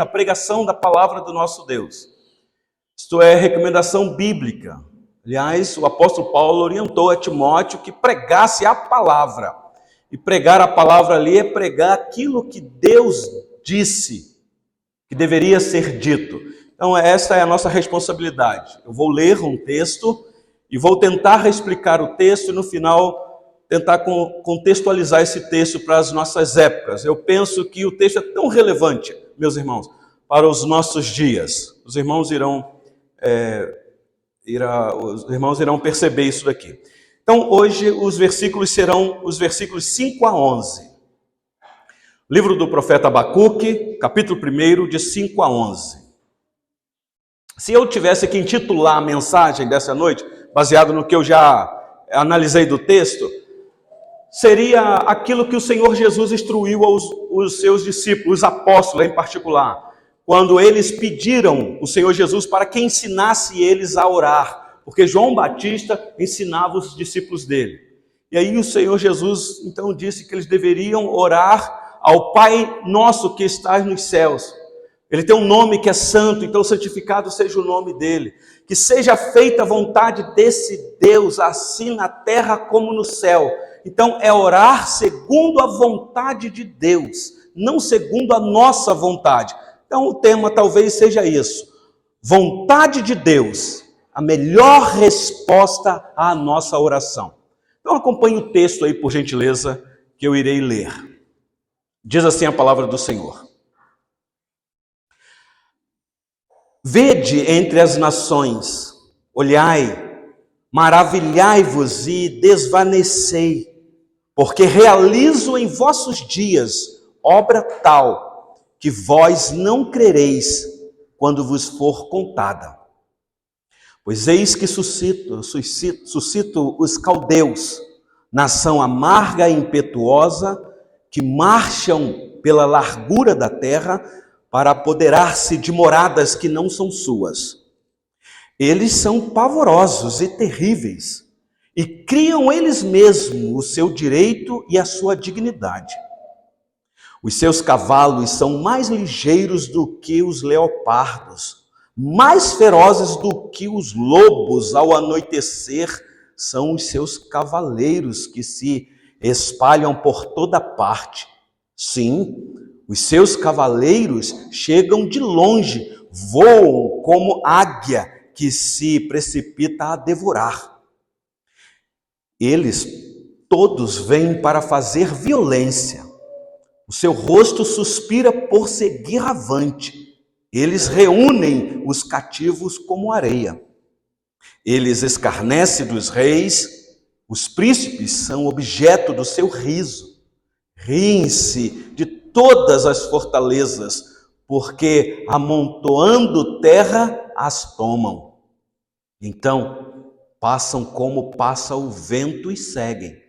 a pregação da palavra do nosso Deus. Isto é recomendação bíblica. Aliás, o apóstolo Paulo orientou a Timóteo que pregasse a palavra. E pregar a palavra ali é pregar aquilo que Deus disse, que deveria ser dito. Então, essa é a nossa responsabilidade. Eu vou ler um texto e vou tentar explicar o texto e no final tentar contextualizar esse texto para as nossas épocas. Eu penso que o texto é tão relevante, meus irmãos, para os nossos dias. Os irmãos irão perceber isso daqui. Então, hoje os versículos serão os versículos 5 a 11. Livro do profeta Abacuque, capítulo 1, de 5 a 11. Se eu tivesse que intitular a mensagem dessa noite, baseado no que eu já analisei do texto, seria aquilo que o Senhor Jesus instruiu aos seus discípulos, os apóstolos em particular, quando eles pediram o Senhor Jesus para que ensinasse eles a orar, porque João Batista ensinava os discípulos dele. E aí o Senhor Jesus então disse que eles deveriam orar ao Pai nosso que estás nos céus. Ele tem um nome que é santo, então santificado seja o nome dele. Que seja feita a vontade desse Deus, assim na terra como no céu. Então é orar segundo a vontade de Deus, não segundo a nossa vontade. Então o tema talvez seja isso. Vontade de Deus, a melhor resposta à nossa oração. Então acompanhe o texto aí, por gentileza, que eu irei ler. Diz assim a palavra do Senhor. Vede entre as nações, olhai, maravilhai-vos e desvanecei, porque realizo em vossos dias obra tal, que vós não crereis quando vos for contada. Pois eis que suscito os caldeus, nação amarga e impetuosa, que marcham pela largura da terra, para apoderar-se de moradas que não são suas. Eles são pavorosos e terríveis, e criam eles mesmos o seu direito e a sua dignidade. Os seus cavalos são mais ligeiros do que os leopardos, mais ferozes do que os lobos ao anoitecer, são os seus cavaleiros que se espalham por toda parte. Sim, os seus cavaleiros chegam de longe, voam como águia que se precipita a devorar. Eles todos vêm para fazer violência. O seu rosto suspira por seguir avante. Eles reúnem os cativos como areia. Eles escarnecem dos reis. Os príncipes são objeto do seu riso. Riem-se de todas as fortalezas, porque amontoando terra as tomam. Então passam como passa o vento e seguem.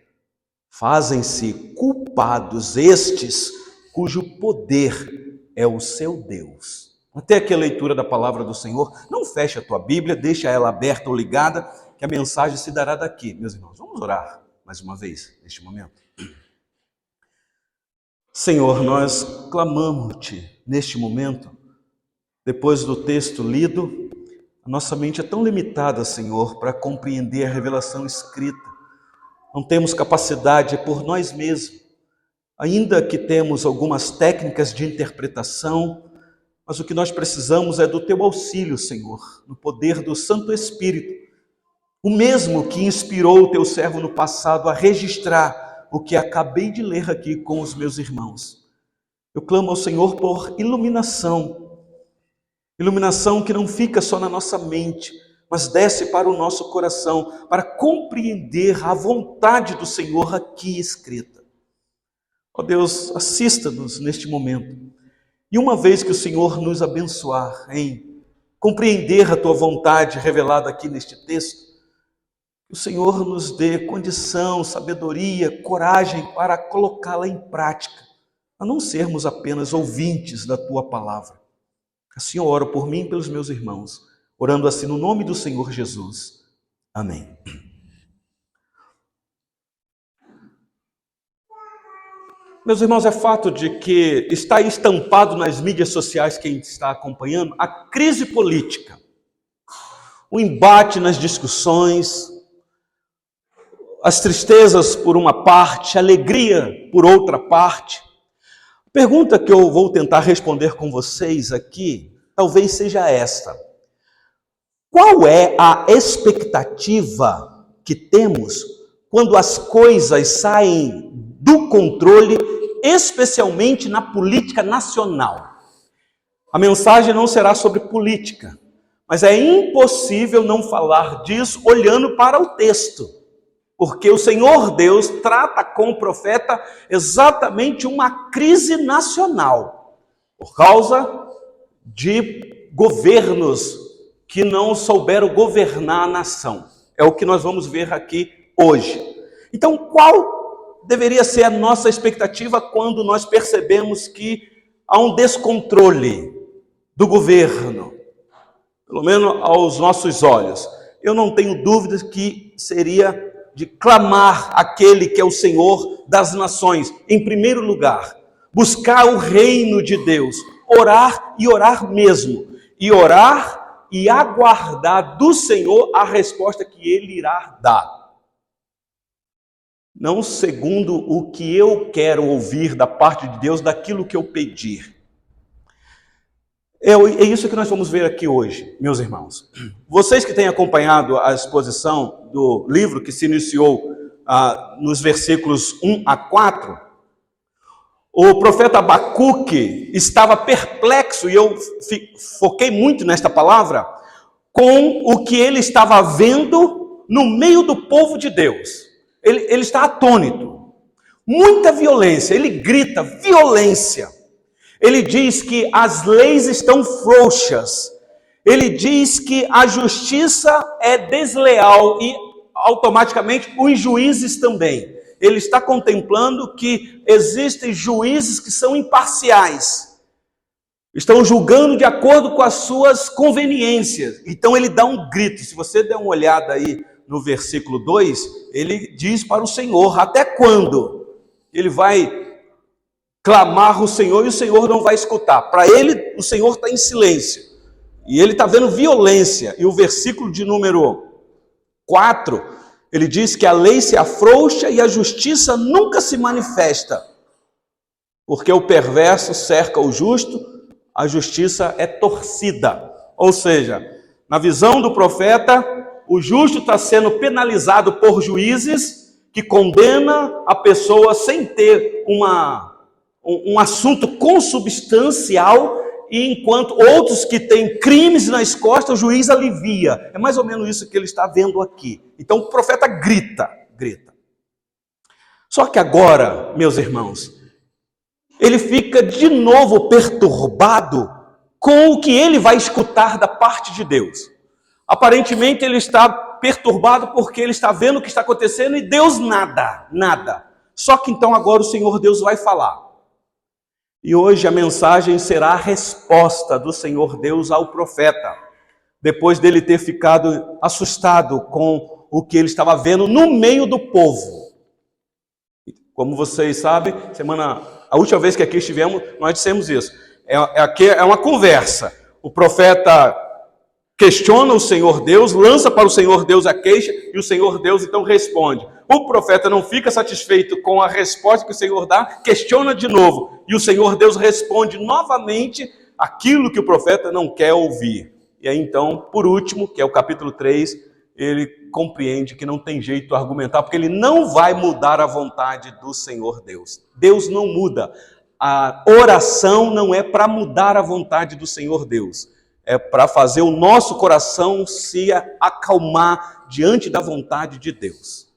Fazem-se culpados estes, cujo poder é o seu Deus. Até aqui a leitura da palavra do Senhor. Não feche a tua Bíblia, deixa ela aberta ou ligada, que a mensagem se dará daqui. Meus irmãos, vamos orar mais uma vez, neste momento. Senhor, nós clamamos-te neste momento, depois do texto lido, a nossa mente é tão limitada, Senhor, para compreender a revelação escrita. Não temos capacidade por nós mesmos, ainda que temos algumas técnicas de interpretação, mas o que nós precisamos é do teu auxílio, Senhor, no poder do Santo Espírito, o mesmo que inspirou o teu servo no passado a registrar o que acabei de ler aqui com os meus irmãos. Eu clamo ao Senhor por iluminação que não fica só na nossa mente, mas desce para o nosso coração, para compreender a vontade do Senhor aqui escrita. Ó Deus, assista-nos neste momento. E uma vez que o Senhor nos abençoar em compreender a tua vontade revelada aqui neste texto, que o Senhor nos dê condição, sabedoria, coragem para colocá-la em prática, a não sermos apenas ouvintes da tua palavra. Assim eu oro por mim e pelos meus irmãos, orando assim no nome do Senhor Jesus. Amém. Meus irmãos, é fato de que está estampado nas mídias sociais, quem está acompanhando, a crise política, o embate nas discussões, as tristezas por uma parte, a alegria por outra parte. A pergunta que eu vou tentar responder com vocês aqui, talvez seja esta: qual é a expectativa que temos quando as coisas saem do controle, especialmente na política nacional? A mensagem não será sobre política, mas é impossível não falar disso olhando para o texto, porque o Senhor Deus trata com o profeta exatamente uma crise nacional, por causa de governos que não souberam governar a nação. É o que nós vamos ver aqui hoje. Então, qual deveria ser a nossa expectativa quando nós percebemos que há um descontrole do governo, pelo menos aos nossos olhos? Eu não tenho dúvidas que seria de clamar aquele que é o Senhor das nações, em primeiro lugar, buscar o reino de Deus, orar e orar mesmo, e orar e aguardar do Senhor a resposta que Ele irá dar. Não segundo o que eu quero ouvir da parte de Deus, daquilo que eu pedir. É isso que nós vamos ver aqui hoje, meus irmãos. Vocês que têm acompanhado a exposição do livro que se iniciou nos versículos 1 a 4, o profeta Abacuque estava perplexo, e eu foquei muito nesta palavra, com o que ele estava vendo no meio do povo de Deus. Ele está atônito. Muita violência, ele grita violência. Ele diz que as leis estão frouxas. Ele diz que a justiça é desleal e automaticamente os juízes também. Ele está contemplando que existem juízes que são imparciais. Estão julgando de acordo com as suas conveniências. Então ele dá um grito. Se você der uma olhada aí no versículo 2, ele diz para o Senhor: até quando ele vai clamar o Senhor e o Senhor não vai escutar? Para ele, o Senhor está em silêncio. E ele está vendo violência. E o versículo de número 4, ele diz que a lei se afrouxa e a justiça nunca se manifesta. Porque o perverso cerca o justo, a justiça é torcida. Ou seja, na visão do profeta, o justo está sendo penalizado por juízes que condena a pessoa sem ter um assunto consubstancial, e enquanto outros que têm crimes nas costas, o juiz alivia. É mais ou menos isso que ele está vendo aqui. Então o profeta grita. Só que agora, meus irmãos, ele fica de novo perturbado com o que ele vai escutar da parte de Deus. Aparentemente ele está perturbado porque ele está vendo o que está acontecendo e Deus nada. Só que então agora o Senhor Deus vai falar. E hoje a mensagem será a resposta do Senhor Deus ao profeta, depois dele ter ficado assustado com o que ele estava vendo no meio do povo. Como vocês sabem, a última vez que aqui estivemos, nós dissemos isso. Aqui é uma conversa. O profeta questiona o Senhor Deus, lança para o Senhor Deus a queixa, e o Senhor Deus então responde. O profeta não fica satisfeito com a resposta que o Senhor dá, questiona de novo, e o Senhor Deus responde novamente aquilo que o profeta não quer ouvir. E aí então, por último, que é o capítulo 3, ele compreende que não tem jeito de argumentar, porque ele não vai mudar a vontade do Senhor Deus. Deus não muda. A oração não é para mudar a vontade do Senhor Deus. É para fazer o nosso coração se acalmar diante da vontade de Deus.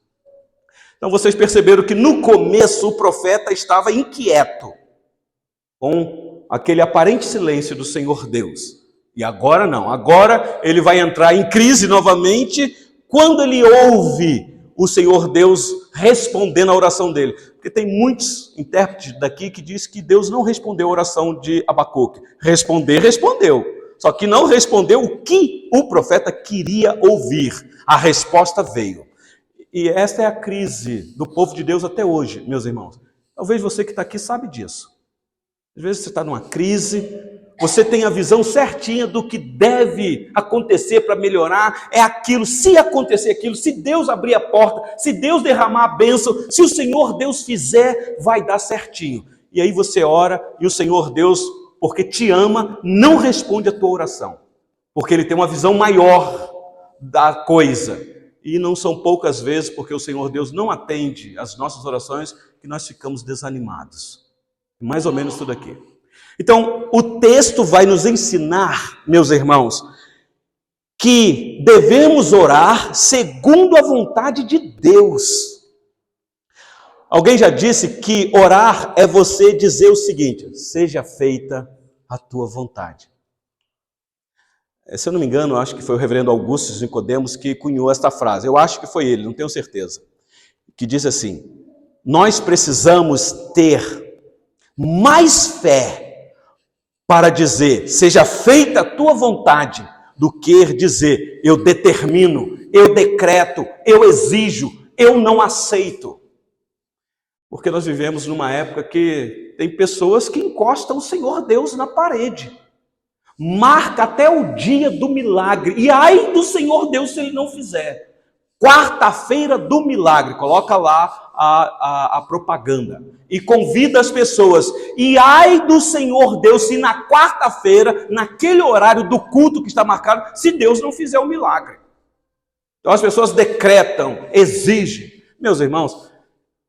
Então vocês perceberam que no começo o profeta estava inquieto com aquele aparente silêncio do Senhor Deus. E agora não, agora ele vai entrar em crise novamente quando ele ouve o Senhor Deus respondendo a oração dele. Porque tem muitos intérpretes daqui que dizem que Deus não respondeu a oração de Abacuque. Respondeu. Só que não respondeu o que o profeta queria ouvir. A resposta veio. E esta é a crise do povo de Deus até hoje, meus irmãos. Talvez você que está aqui sabe disso. Às vezes você está numa crise, você tem a visão certinha do que deve acontecer para melhorar, é aquilo, se acontecer aquilo, se Deus abrir a porta, se Deus derramar a bênção, se o Senhor Deus fizer, vai dar certinho. E aí você ora e o Senhor Deus, porque te ama, não responde a tua oração, porque Ele tem uma visão maior da coisa. E não são poucas vezes, porque o Senhor Deus não atende as nossas orações, que nós ficamos desanimados. Mais ou menos tudo aqui. Então, o texto vai nos ensinar, meus irmãos, que devemos orar segundo a vontade de Deus. Alguém já disse que orar é você dizer o seguinte: seja feita a tua vontade. Se eu não me engano, acho que foi o reverendo Augusto Nicodemos que cunhou esta frase. Eu acho que foi ele, não tenho certeza. Que diz assim: nós precisamos ter mais fé para dizer, seja feita a tua vontade, do que dizer, eu determino, eu decreto, eu exijo, eu não aceito. Porque nós vivemos numa época que tem pessoas que encostam o Senhor Deus na parede. Marca até o dia do milagre. E ai do Senhor Deus se Ele não fizer. Quarta-feira do milagre, coloca lá a propaganda e convida as pessoas. E ai do Senhor Deus se na quarta-feira, naquele horário do culto que está marcado, se Deus não fizer o milagre. Então as pessoas decretam, exigem. Meus irmãos,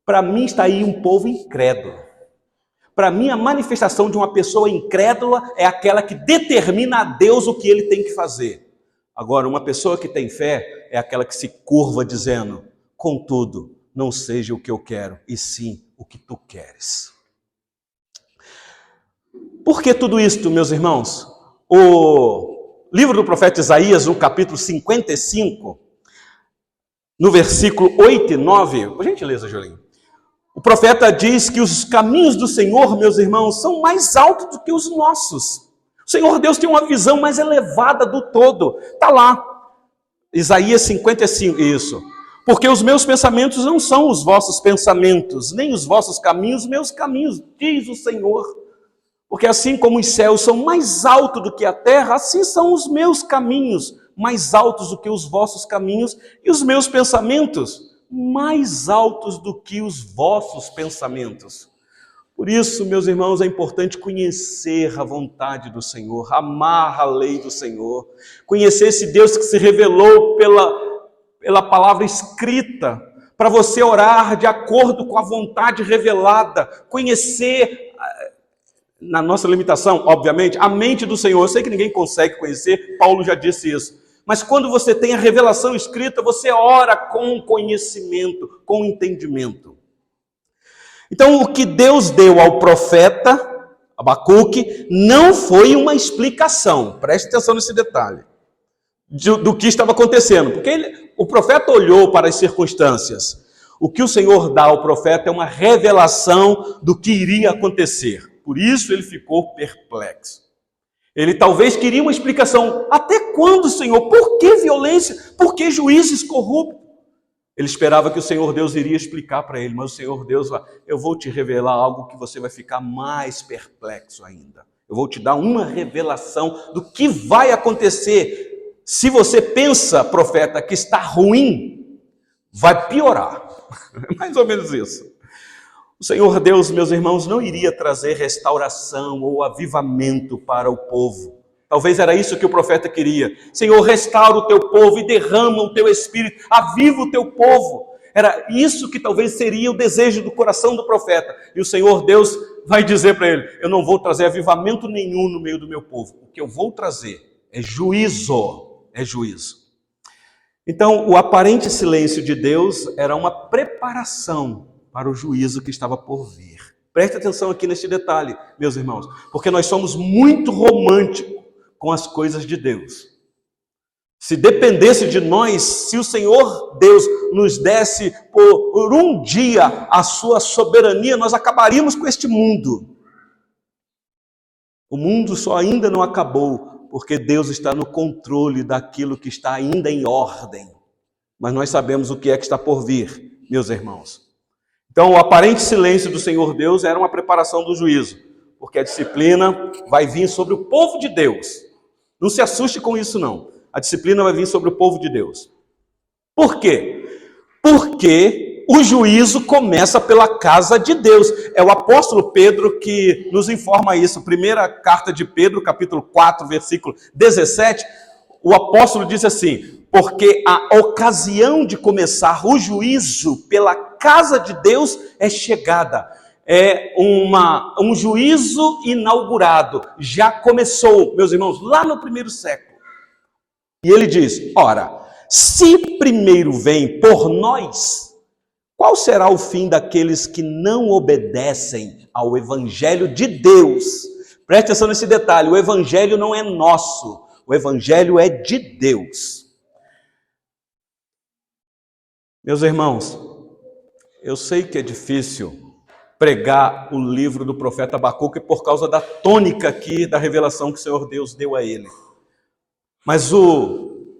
para mim está aí um povo incrédulo. Para mim a manifestação de uma pessoa incrédula é aquela que determina a Deus o que Ele tem que fazer. Agora, uma pessoa que tem fé é aquela que se curva dizendo, contudo, não seja o que eu quero, e sim o que tu queres. Por que tudo isto, meus irmãos? O livro do profeta Isaías, no capítulo 55, no versículo 8 e 9, por gentileza, Julinho. O profeta diz que os caminhos do Senhor, meus irmãos, são mais altos do que os nossos. O Senhor Deus tem uma visão mais elevada do todo. Está lá, Isaías 55, isso. Porque os meus pensamentos não são os vossos pensamentos, nem os vossos caminhos, meus caminhos, diz o Senhor. Porque assim como os céus são mais altos do que a terra, assim são os meus caminhos, mais altos do que os vossos caminhos, e os meus pensamentos, mais altos do que os vossos pensamentos. Por isso, meus irmãos, é importante conhecer a vontade do Senhor, amar a lei do Senhor, conhecer esse Deus que se revelou pela palavra escrita, para você orar de acordo com a vontade revelada, conhecer, na nossa limitação, obviamente, a mente do Senhor. Eu sei que ninguém consegue conhecer, Paulo já disse isso, mas quando você tem a revelação escrita, você ora com conhecimento, com entendimento. Então, o que Deus deu ao profeta Abacuque não foi uma explicação, preste atenção nesse detalhe, do que estava acontecendo, porque o profeta olhou para as circunstâncias. O que o Senhor dá ao profeta é uma revelação do que iria acontecer, por isso ele ficou perplexo. Ele talvez queria uma explicação, até quando, Senhor? Por que violência? Por que juízes corruptos? Ele esperava que o Senhor Deus iria explicar para ele, mas o Senhor Deus vai, eu vou te revelar algo que você vai ficar mais perplexo ainda. Eu vou te dar uma revelação do que vai acontecer. Se você pensa, profeta, que está ruim, vai piorar. É mais ou menos isso. O Senhor Deus, meus irmãos, não iria trazer restauração ou avivamento para o povo. Talvez era isso que o profeta queria. Senhor, restaura o teu povo e derrama o teu espírito, aviva o teu povo. Era isso que talvez seria o desejo do coração do profeta. E o Senhor Deus vai dizer para ele, eu não vou trazer avivamento nenhum no meio do meu povo. O que eu vou trazer é juízo, é juízo. Então, o aparente silêncio de Deus era uma preparação para o juízo que estava por vir. Preste atenção aqui neste detalhe, meus irmãos, porque nós somos muito românticos com as coisas de Deus. Se dependesse de nós, se o Senhor Deus nos desse por um dia a sua soberania, nós acabaríamos com este mundo. O mundo só ainda não acabou, porque Deus está no controle daquilo que está ainda em ordem. Mas nós sabemos o que é que está por vir, meus irmãos. Então, o aparente silêncio do Senhor Deus era uma preparação do juízo, porque a disciplina vai vir sobre o povo de Deus. Não se assuste com isso, não. A disciplina vai vir sobre o povo de Deus. Por quê? Porque o juízo começa pela casa de Deus. É o apóstolo Pedro que nos informa isso. Primeira carta de Pedro, capítulo 4, versículo 17. O apóstolo diz assim: porque a ocasião de começar o juízo pela casa de Deus é chegada. É um juízo inaugurado. Já começou, meus irmãos, lá no primeiro século. E ele diz: ora, se primeiro vem por nós, qual será o fim daqueles que não obedecem ao evangelho de Deus? Preste atenção nesse detalhe: o evangelho não é nosso, o evangelho é de Deus. Meus irmãos, eu sei que é difícil pregar o livro do profeta Abacuque por causa da tônica aqui da revelação que o Senhor Deus deu a ele. Mas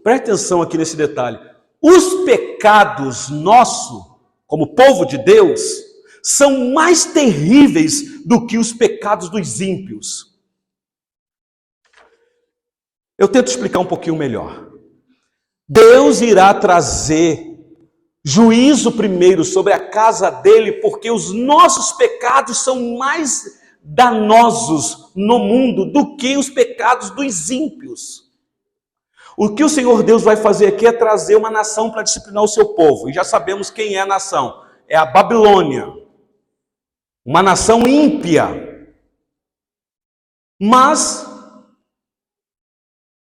preste atenção aqui nesse detalhe: os pecados nossos, como povo de Deus, são mais terríveis do que os pecados dos ímpios. Eu tento explicar um pouquinho melhor. Deus irá trazer juízo primeiro sobre a casa dele, porque os nossos pecados são mais danosos no mundo do que os pecados dos ímpios. O que o Senhor Deus vai fazer aqui é trazer uma nação para disciplinar o seu povo. E já sabemos quem é a nação. É a Babilônia. Uma nação ímpia. Mas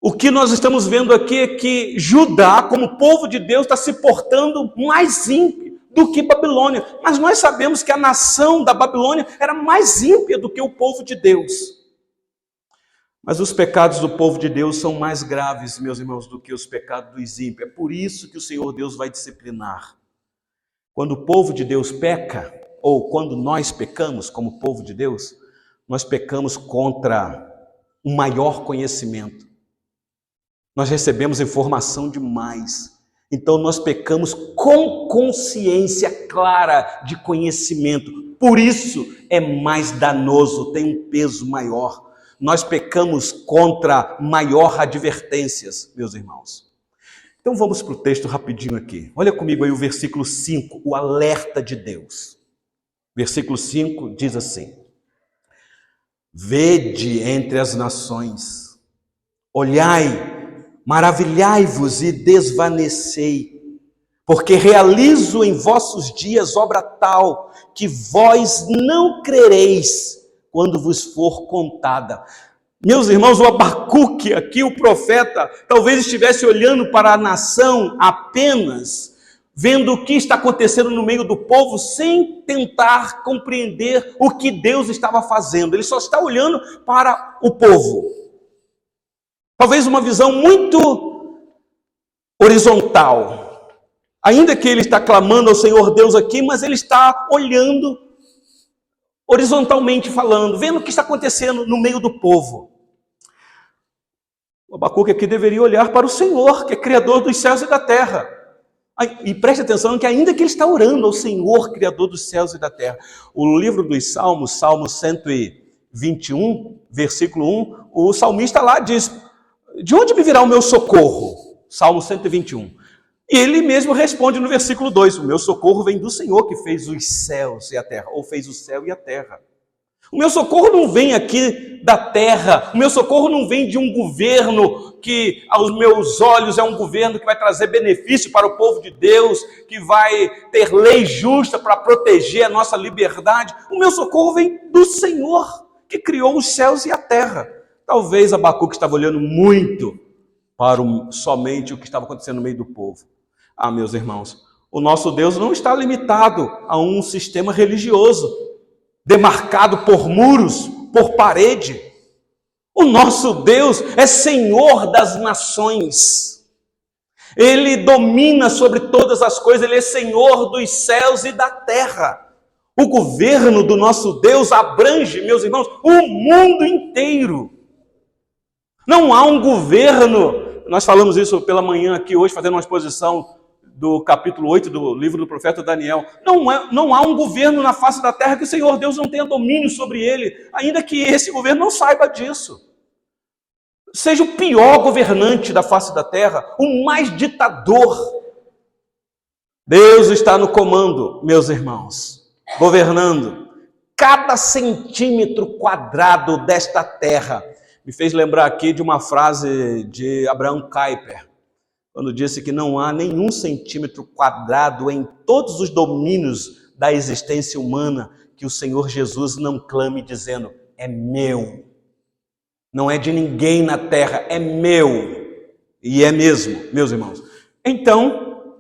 o que nós estamos vendo aqui é que Judá, como povo de Deus, está se portando mais ímpio do que Babilônia. Mas nós sabemos que a nação da Babilônia era mais ímpia do que o povo de Deus. Mas os pecados do povo de Deus são mais graves, meus irmãos, do que os pecados dos ímpios. É por isso que o Senhor Deus vai disciplinar. Quando o povo de Deus peca, ou quando nós pecamos como povo de Deus, nós pecamos contra um maior conhecimento. Nós recebemos informação demais. Então nós pecamos com consciência clara de conhecimento. Por isso é mais danoso, tem um peso maior. Nós pecamos contra maior advertências, meus irmãos. Então vamos para o texto rapidinho aqui. Olha comigo aí o versículo 5, o alerta de Deus. Versículo 5 diz assim: vede entre as nações, olhai, maravilhai-vos e desvanecei, porque realizo em vossos dias obra tal, que vós não crereis quando vos for contada. Meus irmãos, o Abacuque aqui, o profeta, talvez estivesse olhando para a nação apenas, vendo o que está acontecendo no meio do povo, sem tentar compreender o que Deus estava fazendo. Ele só está olhando para o povo. Talvez uma visão muito horizontal. Ainda que ele está clamando ao Senhor Deus aqui, mas ele está olhando horizontalmente falando, vendo o que está acontecendo no meio do povo. O Abacuque aqui deveria olhar para o Senhor, que é Criador dos céus e da terra. E preste atenção que ainda que ele está orando ao Senhor, Criador dos céus e da terra. O livro dos Salmos, Salmo 121, versículo 1, o salmista lá diz: de onde me virá o meu socorro? Salmo 121. E ele mesmo responde no versículo 2, o meu socorro vem do Senhor que fez os céus e a terra, ou fez o céu e a terra. O meu socorro não vem aqui da terra, o meu socorro não vem de um governo que aos meus olhos é um governo que vai trazer benefício para o povo de Deus, que vai ter lei justa para proteger a nossa liberdade. O meu socorro vem do Senhor que criou os céus e a terra. Talvez Abacuque estava olhando muito para somente o que estava acontecendo no meio do povo. Ah, meus irmãos, o nosso Deus não está limitado a um sistema religioso, demarcado por muros, por parede. O nosso Deus é Senhor das nações. Ele domina sobre todas as coisas, Ele é Senhor dos céus e da terra. O governo do nosso Deus abrange, meus irmãos, o mundo inteiro. Não há um governo, nós falamos isso pela manhã aqui hoje, fazendo uma exposição do capítulo 8 do livro do profeta Daniel. Não há um governo na face da terra que o Senhor Deus não tenha domínio sobre ele, ainda que esse governo não saiba disso. Seja o pior governante da face da terra, o mais ditador. Deus está no comando, meus irmãos, governando cada centímetro quadrado desta terra. Me fez lembrar aqui de uma frase de Abraham Kuyper, quando disse que não há nenhum centímetro quadrado em todos os domínios da existência humana que o Senhor Jesus não clame dizendo, é meu. Não é de ninguém na terra, é meu. E é mesmo, meus irmãos. Então,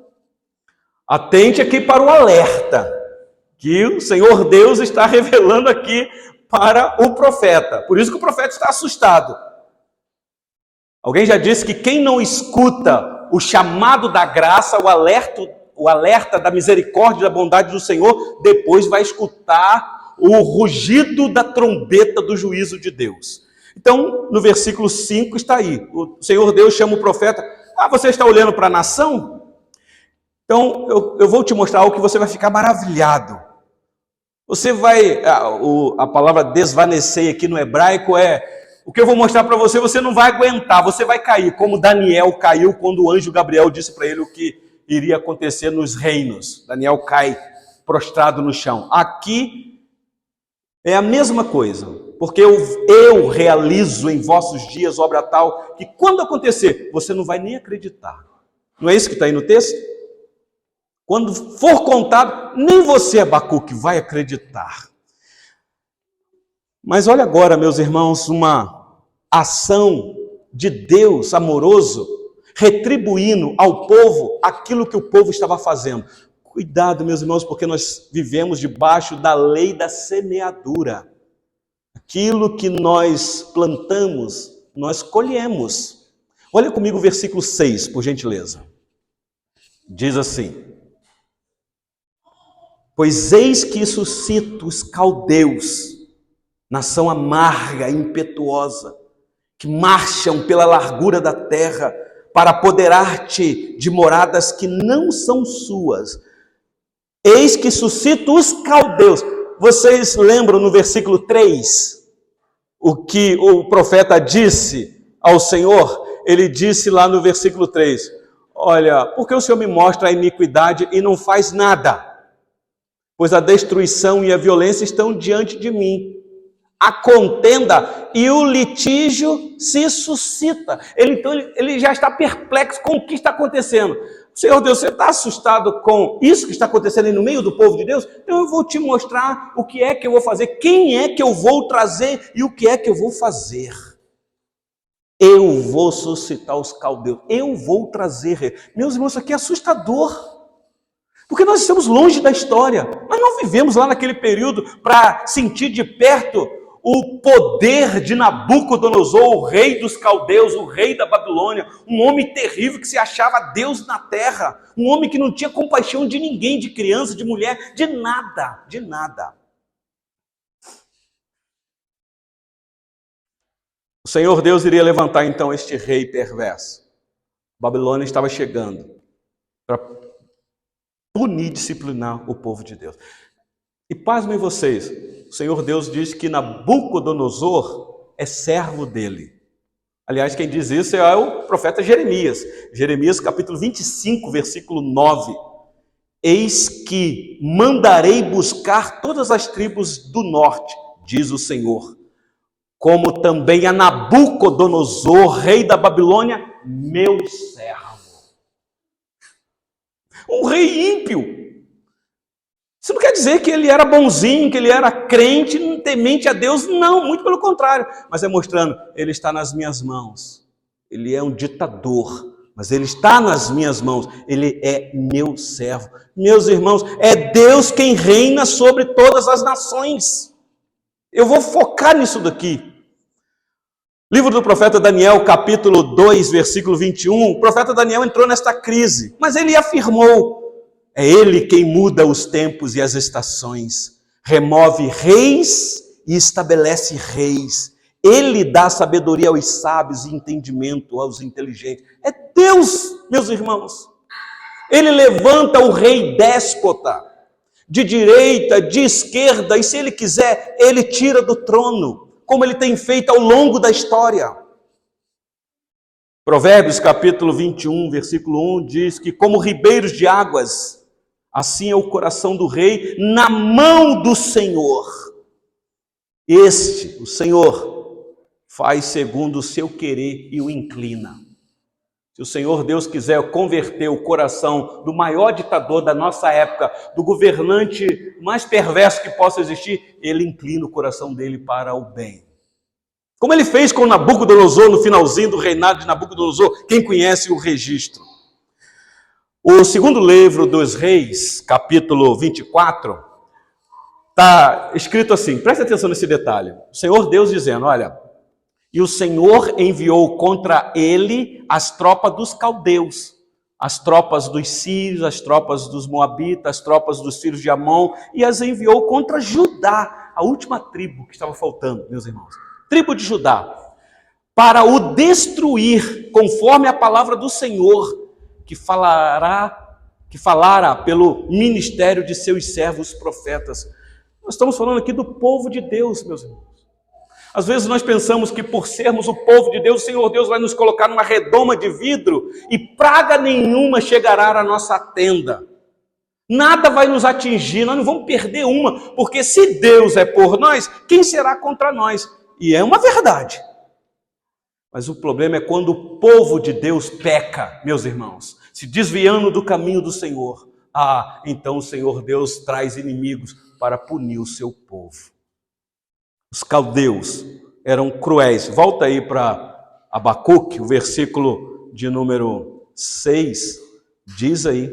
atente aqui para o alerta que o Senhor Deus está revelando aqui para o profeta. Por isso que o profeta está assustado. Alguém já disse que quem não escuta o chamado da graça, o alerta da misericórdia e da bondade do Senhor, depois vai escutar o rugido da trombeta do juízo de Deus. Então, no versículo 5 está aí. O Senhor Deus chama o profeta. Você está olhando para a nação? Então, eu vou te mostrar algo que você vai ficar maravilhado. Você vai, a palavra desvanecer aqui no hebraico o que eu vou mostrar para você, você não vai aguentar, você vai cair, como Daniel caiu quando o anjo Gabriel disse para ele o que iria acontecer nos reinos. Daniel cai prostrado no chão. Aqui é a mesma coisa, porque eu realizo em vossos dias obra tal, que quando acontecer, você não vai nem acreditar. Não é isso que está aí no texto? Quando for contado, nem você, Abacuque, vai acreditar. Mas olha agora, meus irmãos, uma ação de Deus amoroso, retribuindo ao povo aquilo que o povo estava fazendo. Cuidado, meus irmãos, porque nós vivemos debaixo da lei da semeadura. Aquilo que nós plantamos, nós colhemos. Olha comigo o versículo 6, por gentileza. Diz assim: pois eis que suscito os caldeus, nação amarga e impetuosa, que marcham pela largura da terra para apoderar-te de moradas que não são suas. Eis que suscito os caldeus. Vocês lembram no versículo 3 o que o profeta disse ao Senhor? Ele disse lá no versículo 3, olha, porque o Senhor me mostra a iniquidade e não faz nada? Pois a destruição e a violência estão diante de mim. A contenda e o litígio se suscita. Ele já está perplexo com o que está acontecendo. Senhor Deus, você está assustado com isso que está acontecendo aí no meio do povo de Deus? Então eu vou te mostrar o que é que eu vou fazer, quem é que eu vou trazer e o que é que eu vou fazer. Eu vou suscitar os caldeus, eu vou trazer. Meus irmãos, isso aqui é assustador. Porque nós estamos longe da história. Nós não vivemos lá naquele período para sentir de perto o poder de Nabucodonosor, o rei dos caldeus, o rei da Babilônia, um homem terrível que se achava Deus na terra, um homem que não tinha compaixão de ninguém, de criança, de mulher, de nada, de nada. O Senhor Deus iria levantar então este rei perverso. A Babilônia estava chegando para punir, disciplinar o povo de Deus. E pasmem vocês, o Senhor Deus diz que Nabucodonosor é servo dele. Aliás, quem diz isso é o profeta Jeremias. Jeremias capítulo 25, versículo 9. Eis que mandarei buscar todas as tribos do norte, diz o Senhor, como também a Nabucodonosor, rei da Babilônia, meu servo. Um rei ímpio. Isso não quer dizer que ele era bonzinho, que ele era crente, temente a Deus. Não, muito pelo contrário. Mas é mostrando, ele está nas minhas mãos. Ele é um ditador, mas ele está nas minhas mãos. Ele é meu servo. Meus irmãos, é Deus quem reina sobre todas as nações. Eu vou focar nisso daqui. Livro do profeta Daniel, capítulo 2, versículo 21, o profeta Daniel entrou nesta crise, mas ele afirmou, é ele quem muda os tempos e as estações, remove reis e estabelece reis, ele dá sabedoria aos sábios e entendimento aos inteligentes. É Deus, meus irmãos. Ele levanta o rei déspota, de direita, de esquerda, e se ele quiser, ele tira do trono, como ele tem feito ao longo da história. Provérbios capítulo 21, versículo 1 diz que como ribeiros de águas, assim é o coração do rei na mão do Senhor. O Senhor, faz segundo o seu querer e o inclina. Se o Senhor Deus quiser converter o coração do maior ditador da nossa época, do governante mais perverso que possa existir, ele inclina o coração dele para o bem. Como ele fez com Nabucodonosor no finalzinho do reinado de Nabucodonosor, quem conhece o registro. O segundo livro dos Reis, capítulo 24, está escrito assim, preste atenção nesse detalhe. O Senhor Deus dizendo, olha, e o Senhor enviou contra ele as tropas dos caldeus, as tropas dos sírios, as tropas dos moabitas, as tropas dos filhos de Amon, e as enviou contra Judá, a última tribo que estava faltando, meus irmãos. Tribo de Judá, para o destruir, conforme a palavra do Senhor, que falara pelo ministério de seus servos profetas. Nós estamos falando aqui do povo de Deus, meus irmãos. Às vezes nós pensamos que por sermos o povo de Deus, o Senhor Deus vai nos colocar numa redoma de vidro e praga nenhuma chegará à nossa tenda. Nada vai nos atingir, nós não vamos perder uma, porque se Deus é por nós, quem será contra nós? E é uma verdade. Mas o problema é quando o povo de Deus peca, meus irmãos, se desviando do caminho do Senhor. Então o Senhor Deus traz inimigos para punir o seu povo. Os caldeus eram cruéis. Volta aí para Abacuque, o versículo de número 6, diz aí.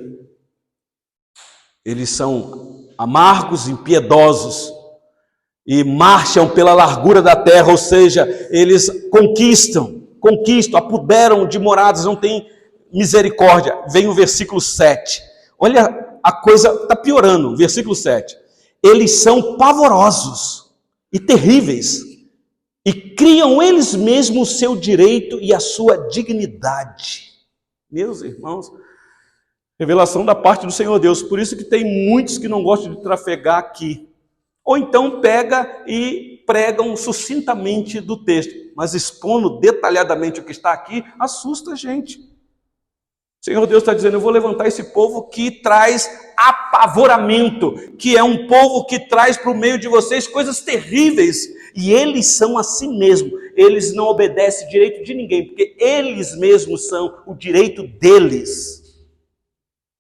Eles são amargos, impiedosos e marcham pela largura da terra, ou seja, eles conquistam, apoderam de moradas, não tem misericórdia. Vem o versículo 7. Olha, a coisa está piorando, versículo 7. Eles são pavorosos e terríveis, e criam eles mesmos o seu direito e a sua dignidade. Meus irmãos, revelação da parte do Senhor Deus, por isso que tem muitos que não gostam de trafegar aqui, ou então pega e pregam sucintamente do texto, mas expondo detalhadamente o que está aqui, assusta a gente. O Senhor Deus está dizendo, eu vou levantar esse povo que traz apavoramento, que é um povo que traz para o meio de vocês coisas terríveis, e eles são assim mesmo, eles não obedecem direito de ninguém, porque eles mesmos são o direito deles.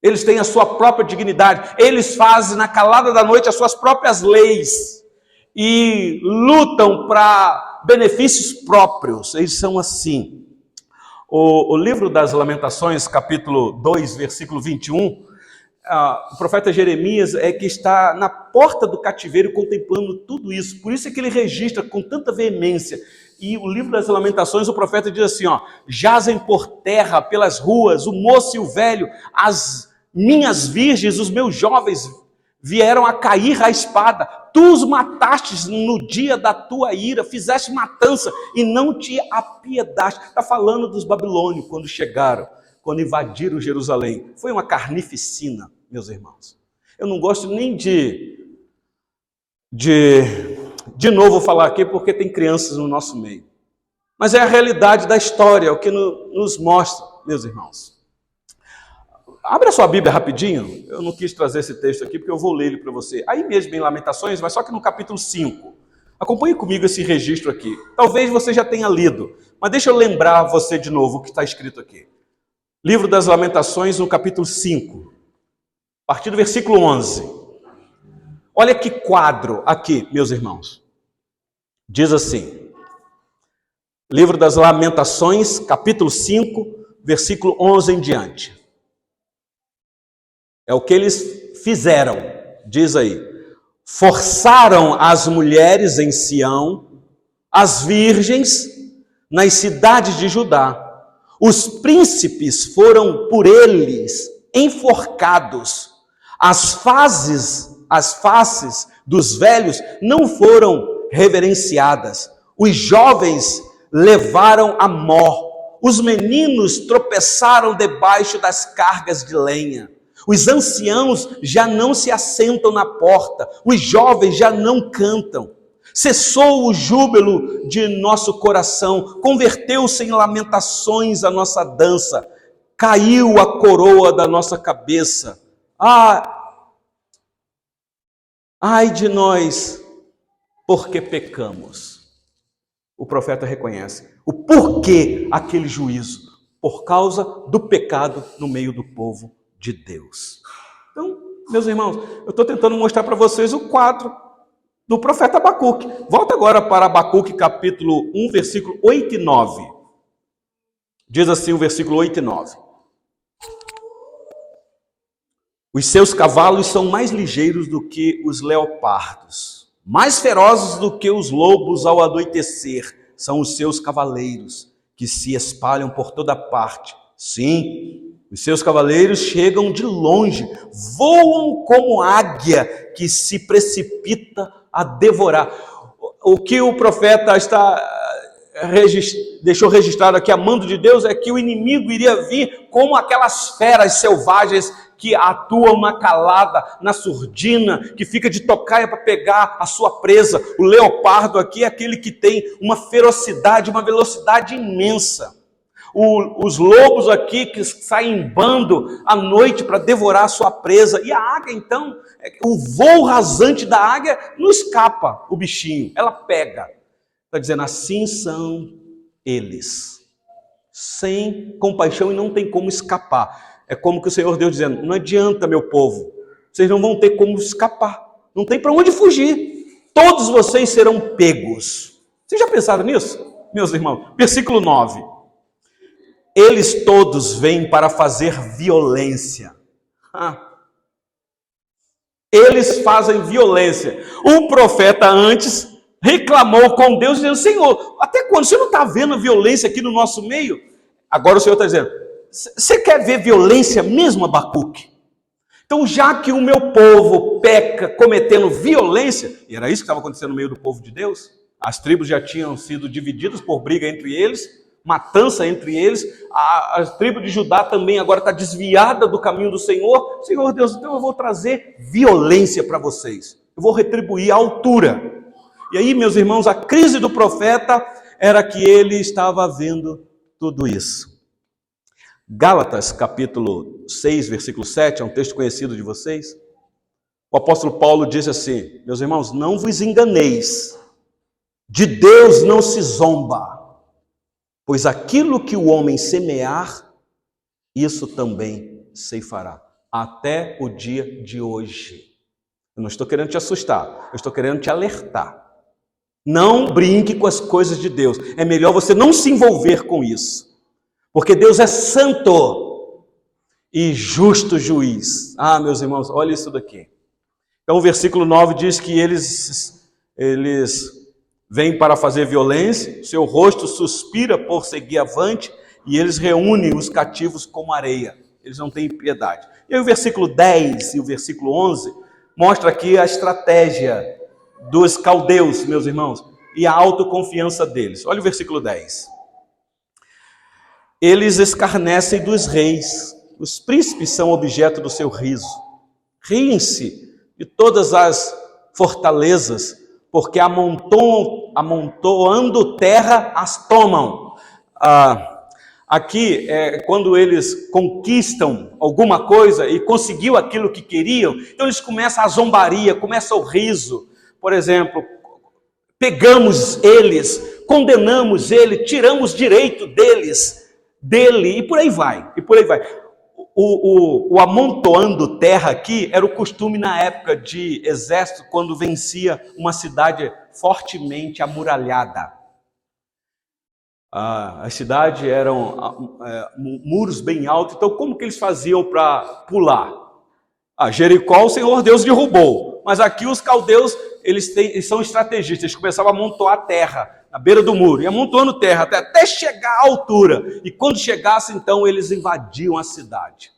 Eles têm a sua própria dignidade, eles fazem na calada da noite as suas próprias leis, e lutam para benefícios próprios, eles são assim. O livro das Lamentações, capítulo 2, versículo 21, o profeta Jeremias é que está na porta do cativeiro contemplando tudo isso. Por isso é que ele registra com tanta veemência. E o livro das Lamentações, o profeta diz assim, jazem por terra, pelas ruas, o moço e o velho, as minhas virgens, os meus jovens vieram a cair à espada. Tu os matastes no dia da tua ira, fizeste matança e não te apiedaste. Está falando dos babilônios quando chegaram, quando invadiram Jerusalém. Foi uma carnificina, meus irmãos. Eu não gosto nem de novo falar aqui, porque tem crianças no nosso meio. Mas é a realidade da história, o que nos mostra, meus irmãos. Abra sua Bíblia rapidinho, eu não quis trazer esse texto aqui, porque eu vou ler ele para você. Aí mesmo em Lamentações, mas só que no capítulo 5. Acompanhe comigo esse registro aqui. Talvez você já tenha lido, mas deixa eu lembrar você de novo o que está escrito aqui. Livro das Lamentações, no capítulo 5, a partir do versículo 11. Olha que quadro aqui, meus irmãos. Diz assim, Livro das Lamentações, capítulo 5, versículo 11 em diante. É o que eles fizeram, diz aí. Forçaram as mulheres em Sião, as virgens nas cidades de Judá. Os príncipes foram por eles enforcados. As faces dos velhos não foram reverenciadas. Os jovens levaram a mor. Os meninos tropeçaram debaixo das cargas de lenha. Os anciãos já não se assentam na porta. Os jovens já não cantam. Cessou o júbilo de nosso coração. Converteu-se em lamentações a nossa dança. Caiu a coroa da nossa cabeça. Ai de nós, porque pecamos. O profeta reconhece o porquê aquele juízo, por causa do pecado no meio do povo de Deus. Então, meus irmãos, eu estou tentando mostrar para vocês o quadro do profeta Abacuque. Volta agora para Abacuque capítulo 1, versículo 8 e 9. Diz assim o versículo 8 e 9. Os seus cavalos são mais ligeiros do que os leopardos, mais ferozes do que os lobos ao anoitecer. São os seus cavaleiros, que se espalham por toda parte. Sim, os seus cavaleiros chegam de longe, voam como águia que se precipita a devorar. O que o profeta deixou registrado aqui, a mando de Deus, é que o inimigo iria vir como aquelas feras selvagens que atuam na calada, na surdina, que fica de tocaia para pegar a sua presa. O leopardo aqui é aquele que tem uma ferocidade, uma velocidade imensa. Os lobos aqui que saem em bando à noite para devorar a sua presa. E a águia, então, o voo rasante da águia não escapa o bichinho, ela pega. Está dizendo, assim são eles, sem compaixão, e não tem como escapar. É como que o Senhor Deus dizendo, não adianta, meu povo, vocês não vão ter como escapar, não tem para onde fugir, todos vocês serão pegos. Vocês já pensaram nisso, meus irmãos? Versículo 9. Eles todos vêm para fazer violência. Eles fazem violência. O profeta antes reclamou com Deus, dizendo, Senhor, até quando? Você não está vendo violência aqui no nosso meio? Agora o Senhor está dizendo, você quer ver violência mesmo, Abacuque? Então, já que o meu povo peca cometendo violência, e era isso que estava acontecendo no meio do povo de Deus, as tribos já tinham sido divididas por briga entre eles, matança entre eles, a tribo de Judá também agora está desviada do caminho do Senhor. Senhor Deus, então eu vou trazer violência para vocês, eu vou retribuir a altura. E aí, meus irmãos, a crise do profeta era que ele estava vendo tudo isso. Gálatas, capítulo 6, versículo 7, é um texto conhecido de vocês. O apóstolo Paulo diz assim, meus irmãos, não vos enganeis, de Deus não se zomba, pois aquilo que o homem semear, isso também ceifará, até o dia de hoje. Eu não estou querendo te assustar, eu estou querendo te alertar. Não brinque com as coisas de Deus, é melhor você não se envolver com isso. Porque Deus é santo e justo juiz. Meus irmãos, olha isso daqui. Então o versículo 9 diz que eles vêm para fazer violência, seu rosto suspira por seguir avante, e eles reúnem os cativos como areia. Eles não têm piedade. E aí o versículo 10 e o versículo 11 mostra aqui a estratégia dos caldeus, meus irmãos, e a autoconfiança deles. Olha o versículo 10. Eles escarnecem dos reis, os príncipes são objeto do seu riso. Riem-se de todas as fortalezas, porque amontoando terra as tomam. Aqui, quando eles conquistam alguma coisa e conseguiu aquilo que queriam, então eles começam a zombaria, começa o riso. Por exemplo, pegamos eles, condenamos ele, tiramos direito dele, e por aí vai, O amontoando terra aqui era o costume na época de exército, quando vencia uma cidade fortemente amuralhada. As cidades eram muros bem altos, então como que eles faziam para pular? Jericó o Senhor Deus derrubou, mas aqui os caldeus, eles são estrategistas, eles começavam a amontoar terra na beira do muro, e amontoando terra até chegar à altura, e quando chegasse então eles invadiam a cidade,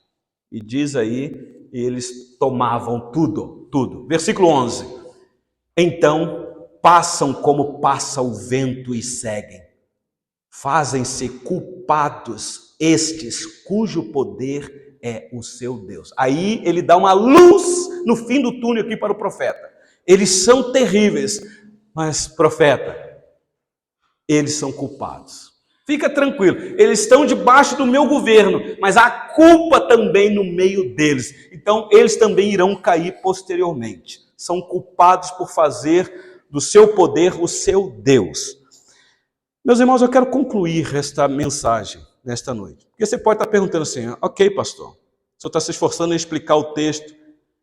e diz aí, eles tomavam tudo. Versículo 11, então passam como passa o vento e seguem, fazem-se culpados estes cujo poder é o seu Deus. Aí ele dá uma luz no fim do túnel aqui para o profeta. Eles são terríveis, mas profeta, eles são culpados. Fica tranquilo, eles estão debaixo do meu governo, mas há culpa também no meio deles. Então eles também irão cair posteriormente. São culpados por fazer do seu poder o seu Deus. Meus irmãos, eu quero concluir esta mensagem nesta noite. Porque você pode estar perguntando assim, ok, pastor, o senhor está se esforçando em explicar o texto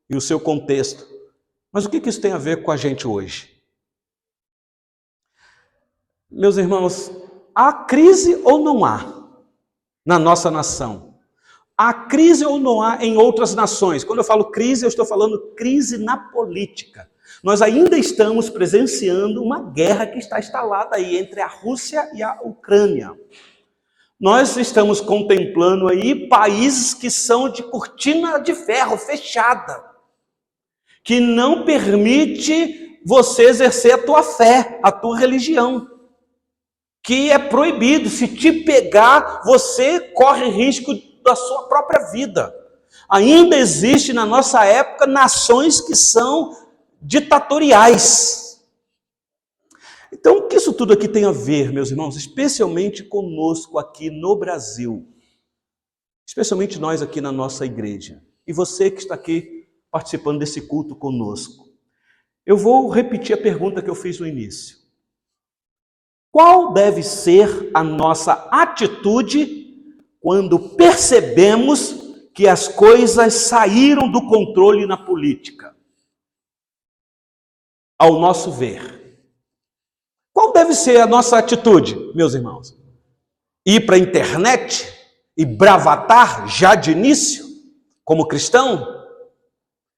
e o seu contexto. Mas o que isso tem a ver com a gente hoje? Meus irmãos, há crise ou não há na nossa nação? Há crise ou não há em outras nações? Quando eu falo crise, eu estou falando crise na política. Nós ainda estamos presenciando uma guerra que está instalada aí entre a Rússia e a Ucrânia. Nós estamos contemplando aí países que são de cortina de ferro fechada, que não permite você exercer a tua fé, a tua religião, que é proibido. Se te pegar, você corre risco da sua própria vida. Ainda existe na nossa época nações que são ditatoriais. Então, o que isso tudo aqui tem a ver, meus irmãos? Especialmente conosco aqui no Brasil. Especialmente nós aqui na nossa igreja. E você que está aqui participando desse culto conosco. Eu vou repetir a pergunta que eu fiz no início. Qual deve ser a nossa atitude quando percebemos que as coisas saíram do controle na política? Ao nosso ver. Qual deve ser a nossa atitude, meus irmãos? Ir para a internet e bravatar já de início, como cristão?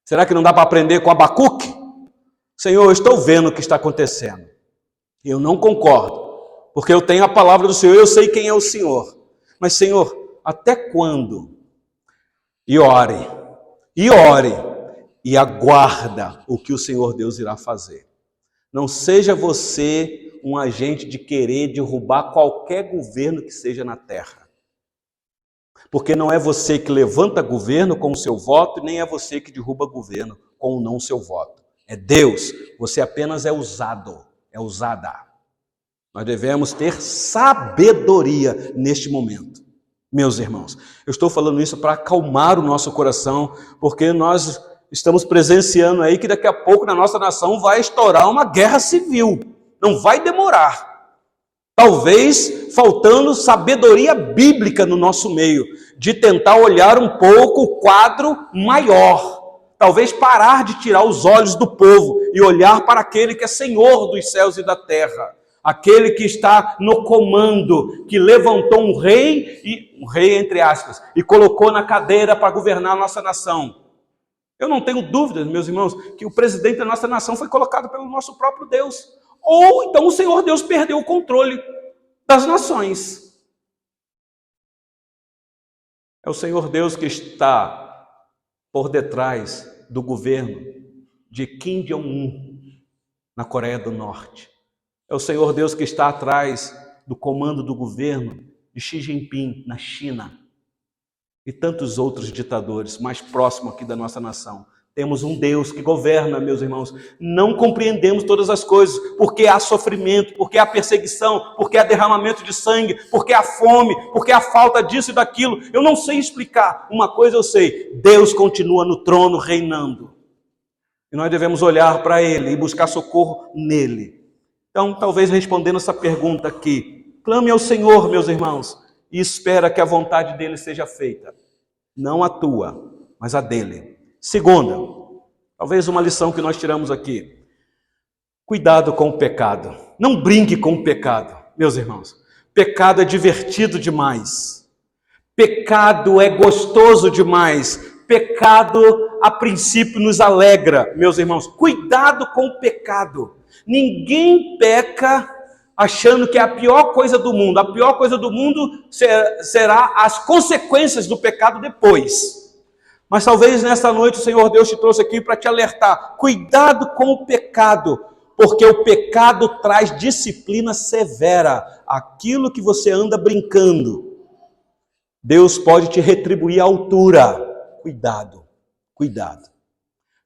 Será que não dá para aprender com Abacuque? Senhor, eu estou vendo o que está acontecendo. Eu não concordo, porque eu tenho a palavra do Senhor, eu sei quem é o Senhor. Mas, Senhor, até quando? E ore, e aguarda o que o Senhor Deus irá fazer. Não seja você um agente de querer derrubar qualquer governo que seja na terra. Porque não é você que levanta governo com o seu voto, nem é você que derruba governo com o não seu voto. É Deus. Você apenas é usado, é usada. Nós devemos ter sabedoria neste momento. Meus irmãos, eu estou falando isso para acalmar o nosso coração, porque nós estamos presenciando aí que daqui a pouco na nossa nação vai estourar uma guerra civil. Não vai demorar. Talvez faltando sabedoria bíblica no nosso meio, de tentar olhar um pouco o quadro maior. Talvez parar de tirar os olhos do povo e olhar para aquele que é Senhor dos céus e da terra. Aquele que está no comando, que levantou um rei entre aspas, e colocou na cadeira para governar a nossa nação. Eu não tenho dúvidas, meus irmãos, que o presidente da nossa nação foi colocado pelo nosso próprio Deus. Ou então o Senhor Deus perdeu o controle das nações. É o Senhor Deus que está por detrás do governo de Kim Jong-un na Coreia do Norte. É o Senhor Deus que está atrás do comando do governo de Xi Jinping na China. E tantos outros ditadores mais próximos aqui da nossa nação. Temos um Deus que governa, meus irmãos. Não compreendemos todas as coisas, porque há sofrimento, porque há perseguição, porque há derramamento de sangue, porque há fome, porque há falta disso e daquilo. Eu não sei explicar. Uma coisa eu sei, Deus continua no trono reinando. E nós devemos olhar para Ele e buscar socorro nele. Então, talvez respondendo essa pergunta aqui, clame ao Senhor, meus irmãos, e espera que a vontade dele seja feita. Não a tua, mas a dele. Segunda, talvez uma lição que nós tiramos aqui. Cuidado com o pecado. Não brinque com o pecado, meus irmãos. Pecado é divertido demais. Pecado é gostoso demais. Pecado, a princípio, nos alegra, meus irmãos. Cuidado com o pecado. Ninguém peca achando que é a pior coisa do mundo. A pior coisa do mundo será as consequências do pecado depois. Mas talvez nesta noite o Senhor Deus te trouxe aqui para te alertar. Cuidado com o pecado, porque o pecado traz disciplina severa. Aquilo que você anda brincando, Deus pode te retribuir à altura. Cuidado, cuidado.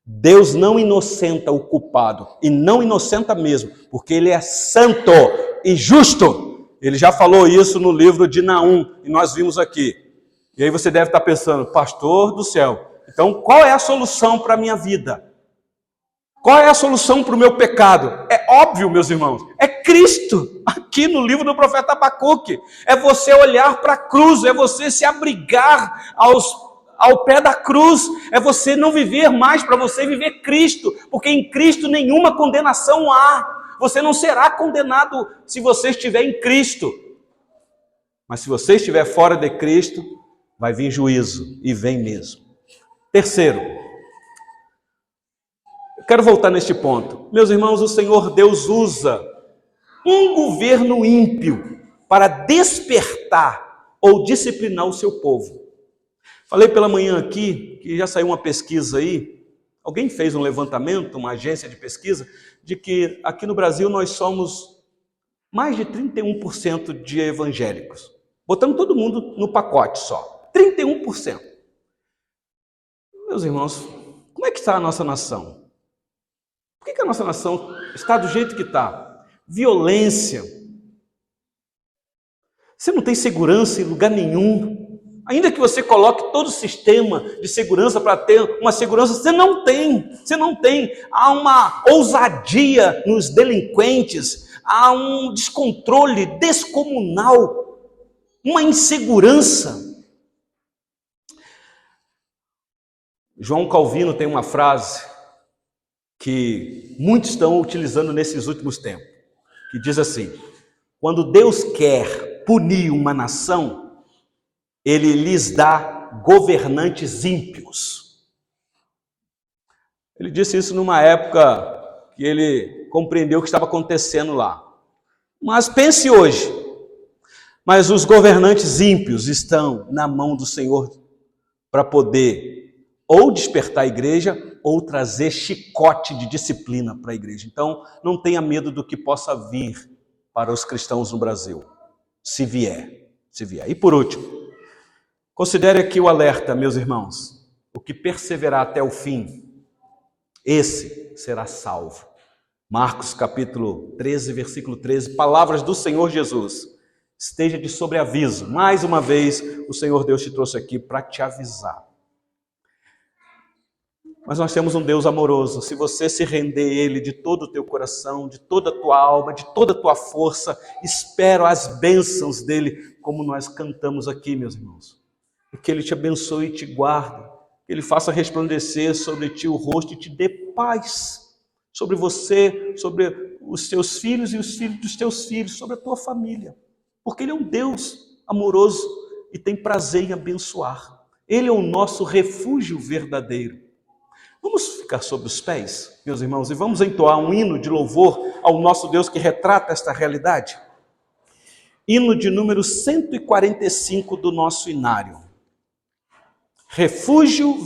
Deus não inocenta o culpado, e não inocenta mesmo, porque Ele é santo e justo. Ele já falou isso no livro de Naum, e nós vimos aqui. E aí você deve estar pensando, pastor do céu, então qual é a solução para a minha vida? Qual é a solução para o meu pecado? É óbvio, meus irmãos, é Cristo, aqui no livro do profeta Abacuque. É você olhar para a cruz, é você se abrigar ao pé da cruz, é você não viver mais para você viver Cristo, porque em Cristo nenhuma condenação há. Você não será condenado se você estiver em Cristo. Mas se você estiver fora de Cristo, vai vir juízo, e vem mesmo. Terceiro, eu quero voltar neste ponto. Meus irmãos, o Senhor Deus usa um governo ímpio para despertar ou disciplinar o seu povo. Falei pela manhã aqui, que já saiu uma pesquisa aí, alguém fez um levantamento, uma agência de pesquisa, de que aqui no Brasil nós somos mais de 31% de evangélicos. Botando todo mundo no pacote só. 31%. Meus irmãos, como é que está a nossa nação? Por que a nossa nação está do jeito que está? Violência. Você não tem segurança em lugar nenhum. Ainda que você coloque todo o sistema de segurança para ter uma segurança, você não tem. Há uma ousadia nos delinquentes, há um descontrole descomunal, uma insegurança. João Calvino tem uma frase que muitos estão utilizando nesses últimos tempos, que diz assim: quando Deus quer punir uma nação, Ele lhes dá governantes ímpios. Ele disse isso numa época que ele compreendeu o que estava acontecendo lá. Mas pense hoje, mas os governantes ímpios estão na mão do Senhor para poder ou despertar a igreja ou trazer chicote de disciplina para a igreja. Então, não tenha medo do que possa vir para os cristãos no Brasil, se vier. E por último, considere aqui o alerta, meus irmãos. O que perseverar até o fim, esse será salvo. Marcos capítulo 13, versículo 13, palavras do Senhor Jesus. Esteja de sobreaviso. Mais uma vez, o Senhor Deus te trouxe aqui para te avisar. Mas nós temos um Deus amoroso. Se você se render a Ele de todo o teu coração, de toda a tua alma, de toda a tua força, espero as bênçãos dEle, como nós cantamos aqui, meus irmãos. E que Ele te abençoe e te guarde, que Ele faça resplandecer sobre ti o rosto e te dê paz sobre você, sobre os teus filhos e os filhos dos teus filhos, sobre a tua família. Porque Ele é um Deus amoroso e tem prazer em abençoar. Ele é o nosso refúgio verdadeiro. Vamos ficar sobre os pés, meus irmãos, e vamos entoar um hino de louvor ao nosso Deus que retrata esta realidade. Hino de número 145 do nosso inário. Refúgio